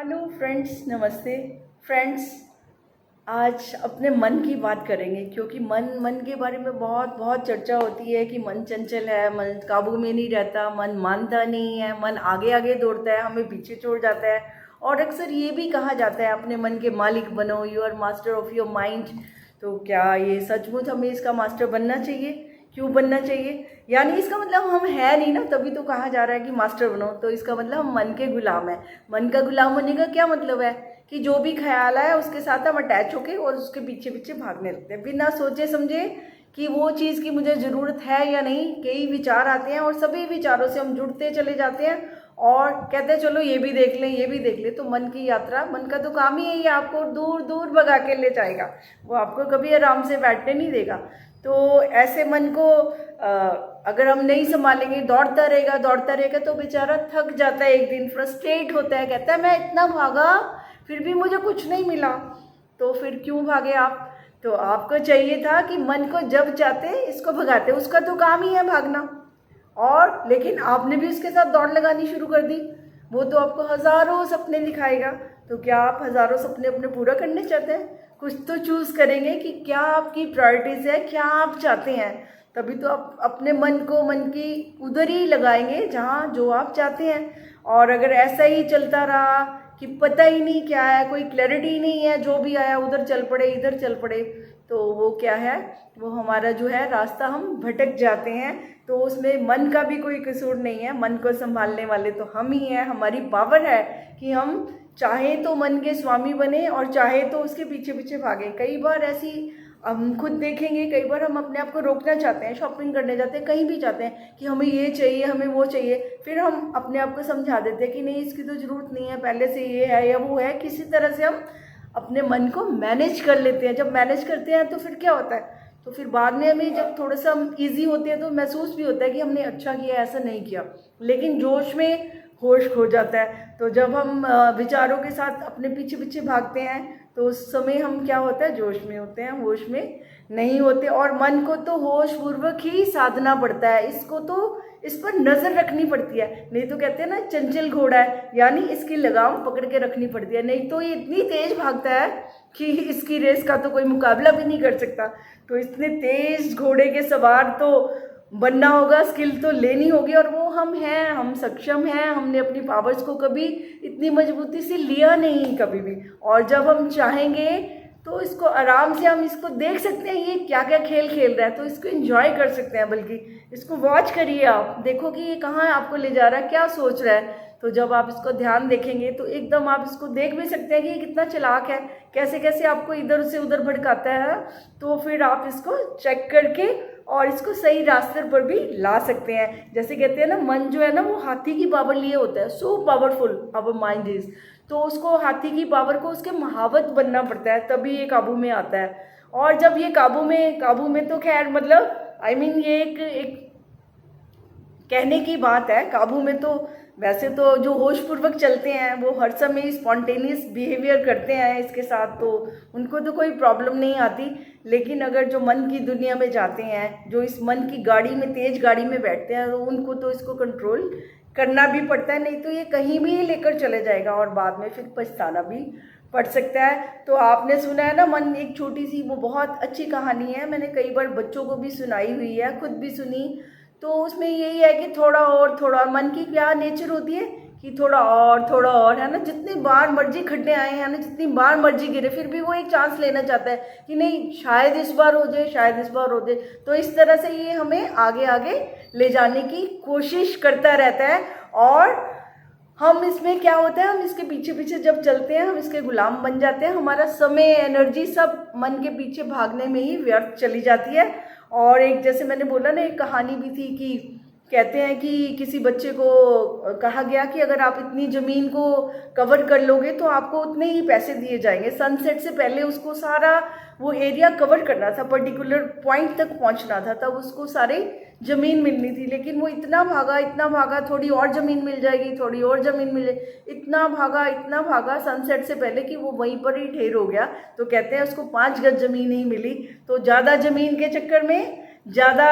Hello friends, नमस्ते friends. आज अपने मन की बात करेंगे क्योंकि मन मन के बारे में बहुत बहुत चर्चा होती है कि मन चंचल है, मन काबू में नहीं रहता, मन मानता नहीं है, मन आगे आगे दौड़ता है, हमें पीछे छोड़ जाता है। और अक्सर ये भी कहा जाता है अपने मन के मालिक बनो, you are master of your mind. तो क्या ये सचमुच हमें इसका मास्टर बनना चाहिए? क्यों बनना चाहिए? यानी इसका मतलब हम है नहीं ना, तभी तो कहा जा रहा है कि मास्टर बनो। तो इसका मतलब हम मन के गुलाम है। मन का गुलाम होने का क्या मतलब है कि जो भी ख्याल आया उसके साथ हम अटैच होके और उसके पीछे पीछे भागने लगते हैं बिना सोचे समझे कि वो चीज़ की मुझे ज़रूरत है या नहीं। कई विचार आते हैं और सभी विचारों से हम जुड़ते चले जाते हैं और कहते हैं चलो ये भी देख लें, ये भी देख लें। तो मन की यात्रा, मन का तो काम ही है, ये आपको दूर दूर भगा के ले जाएगा, वो आपको कभी आराम से बैठने नहीं देगा। तो ऐसे मन को अगर हम नहीं संभालेंगे, दौड़ता रहेगा तो बेचारा थक जाता है, एक दिन फ्रस्ट्रेट होता है, कहता है मैं इतना भागा फिर भी मुझे कुछ नहीं मिला। तो फिर क्यों भागे आप? तो आपको चाहिए था कि मन को जब चाहते इसको भगाते, उसका तो काम ही है भागना। और लेकिन आपने भी उसके साथ दौड़ लगानी शुरू कर दी। वो तो आपको हज़ारों सपने दिखाएगा। तो क्या आप हज़ारों सपने अपने पूरा करने चाहते हैं? कुछ तो चूज़ करेंगे कि क्या आपकी प्रायोरिटीज़ है, क्या आप चाहते हैं। तभी तो आप अपने मन को, मन की उधर ही लगाएंगे जहाँ जो आप चाहते हैं। और अगर ऐसा ही चलता रहा कि पता ही नहीं क्या है, कोई क्लैरिटी नहीं है, जो भी आया उधर चल पड़े, इधर चल पड़े, तो वो क्या है, वो हमारा जो है रास्ता, हम भटक जाते हैं। तो उसमें मन का भी कोई कसूर नहीं है, मन को संभालने वाले तो हम ही हैं। हमारी पावर है कि हम चाहे तो मन के स्वामी बने और चाहे तो उसके पीछे पीछे भागें। कई बार ऐसी हम खुद देखेंगे, कई बार हम अपने आप को रोकना चाहते हैं, शॉपिंग करने जाते हैं, कहीं भी जाते हैं कि हमें ये चाहिए, हमें वो चाहिए। फिर हम अपने आप को समझा देते हैं कि नहीं, इसकी तो ज़रूरत नहीं है, पहले से ये है या वो है। किसी तरह से हम अपने मन को मैनेज कर लेते हैं। जब मैनेज करते हैं तो फिर क्या होता है, तो फिर बाद में हमें जब थोड़ा सा हम ईजी होते हैं तो महसूस भी होता है कि हमने अच्छा किया, ऐसा नहीं किया। लेकिन जोश में होश खो जाता है। तो जब हम विचारों के साथ अपने पीछे पीछे भागते हैं तो उस समय हम क्या होता है, जोश में होते हैं, होश में नहीं होते। और मन को तो होश पूर्वक ही साधना पड़ता है, इसको तो इस पर नज़र रखनी पड़ती है। नहीं तो कहते हैं ना, चंचल घोड़ा है, यानी इसकी लगाम पकड़ के रखनी पड़ती है, नहीं तो ये इतनी तेज भागता है कि इसकी रेस का तो कोई मुकाबला भी नहीं कर सकता। तो इतने तेज घोड़े के सवार तो बनना होगा, स्किल तो लेनी होगी, और वो हम हैं, हम सक्षम हैं। हमने अपनी पावर्स को कभी इतनी मजबूती से लिया नहीं कभी भी। और जब हम चाहेंगे तो इसको आराम से हम इसको देख सकते हैं, ये क्या क्या खेल खेल रहा है, तो इसको एंजॉय कर सकते हैं। बल्कि इसको वॉच करिए, आप देखो कि ये कहाँ आपको ले जा रहा है, क्या सोच रहा है। तो जब आप इसको ध्यान देखेंगे तो एकदम आप इसको देख भी सकते हैं कि ये कितना चालाक है, कैसे कैसे आपको इधर से उधर भटकाता है। तो फिर आप इसको चेक करके और इसको सही रास्ते पर भी ला सकते हैं। जैसे कहते हैं ना, मन जो है ना वो हाथी की पावर लिए होता है, so powerful our mind is. तो उसको, हाथी की पावर को उसके महावत बनना पड़ता है, तभी ये काबू में आता है। और जब ये काबू में तो खैर मतलब ये एक कहने की बात है। काबू में तो वैसे तो जो होशपूर्वक चलते हैं वो हर समय स्पॉन्टेनियस बिहेवियर करते हैं इसके साथ, तो उनको तो कोई प्रॉब्लम नहीं आती। लेकिन अगर जो मन की दुनिया में जाते हैं, जो इस मन की गाड़ी में, तेज गाड़ी में बैठते हैं, तो उनको तो इसको कंट्रोल करना भी पड़ता है, नहीं तो ये कहीं भी लेकर चले जाएगा और बाद में फिर पछताना भी पड़ सकता है। तो आपने सुना है ना, मन एक छोटी सी, वो बहुत अच्छी कहानी है, मैंने कई बार बच्चों को भी सुनाई हुई है, खुद भी सुनी। तो उसमें यही है कि थोड़ा और मन की क्या नेचर होती है कि थोड़ा और है ना, जितनी बार मर्जी खड्डे आए हैं ना, जितनी बार मर्जी गिरे, फिर भी वो एक चांस लेना चाहता है कि नहीं, शायद इस बार हो जाए, शायद इस बार हो जाए। तो इस तरह से ये हमें आगे आगे ले जाने की कोशिश करता रहता है। और हम इसमें क्या होता है, हम इसके पीछे पीछे जब चलते हैं, हम इसके गुलाम बन जाते हैं। हमारा समय, एनर्जी सब मन के पीछे भागने में ही व्यर्थ चली जाती है। और एक, जैसे मैंने बोला ना, एक कहानी भी थी कि कहते हैं कि किसी बच्चे को कहा गया कि अगर आप इतनी ज़मीन को कवर कर लोगे तो आपको उतने ही पैसे दिए जाएंगे। सनसेट से पहले उसको सारा वो एरिया कवर करना था, पर्टिकुलर पॉइंट तक पहुंचना था, तब उसको सारी ज़मीन मिलनी थी। लेकिन वो इतना भागा, थोड़ी और ज़मीन मिल जाएगी, थोड़ी और ज़मीन मिले, इतना भागा सनसेट से पहले कि वो वहीं पर ही ढेर हो गया। तो कहते हैं उसको 5 गज ज़मीन ही मिली। तो ज़्यादा ज़मीन के चक्कर में, ज़्यादा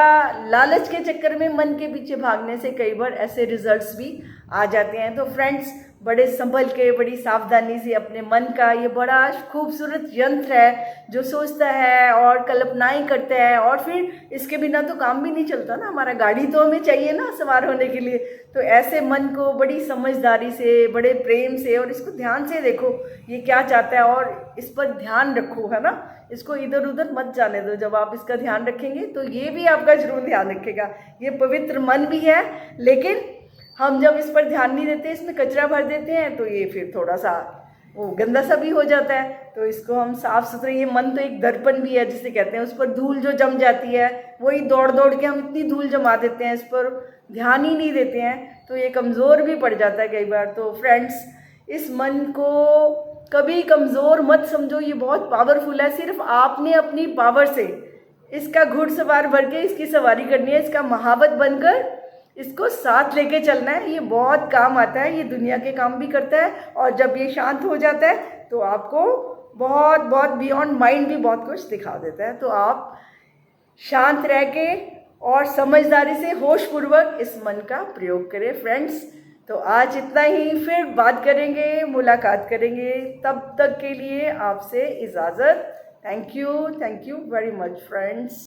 लालच के चक्कर में मन के पीछे भागने से कई बार ऐसे रिजल्ट्स भी आ जाते हैं। तो फ्रेंड्स, बड़े संभल के, बड़ी सावधानी से अपने मन का, ये बड़ा खूबसूरत यंत्र है जो सोचता है और कल्पनाएं करता है, और फिर इसके बिना तो काम भी नहीं चलता ना, हमारा गाड़ी तो हमें चाहिए ना सवार होने के लिए। तो ऐसे मन को बड़ी समझदारी से, बड़े प्रेम से, और इसको ध्यान से देखो ये क्या चाहता है और इस पर ध्यान रखो, है ना। इसको इधर उधर मत जाने दो। जब आप इसका ध्यान रखेंगे तो ये भी आपका जरूर ध्यान रखेगा। ये पवित्र मन भी है, लेकिन हम जब इस पर ध्यान नहीं देते, इसमें कचरा भर देते हैं, तो ये फिर थोड़ा सा वो गंदा सा भी हो जाता है। तो इसको हम साफ सुथरे, ये मन तो एक दर्पण भी है जिसे कहते हैं, उस पर धूल जो जम जाती है, वही दौड़ दौड़ के हम इतनी धूल जमा देते हैं, इस पर ध्यान ही नहीं देते हैं, तो ये कमज़ोर भी पड़ जाता है कई बार। तो फ्रेंड्स, इस मन को कभी कमज़ोर मत समझो, ये बहुत पावरफुल है। सिर्फ आपने अपनी पावर से इसका घुड़सवार भर के इसकी सवारी करनी है, इसका महावत बनकर इसको साथ लेके चलना है। ये बहुत काम आता है, ये दुनिया के काम भी करता है, और जब ये शांत हो जाता है तो आपको बहुत बहुत बियॉन्ड माइंड भी बहुत कुछ दिखा देता है। तो आप शांत रह के और समझदारी से, होशपूर्वक इस मन का प्रयोग करें फ्रेंड्स। तो आज इतना ही, फिर बात करेंगे, मुलाकात करेंगे। तब तक के लिए आपसे इजाज़त। Thank you very much friends.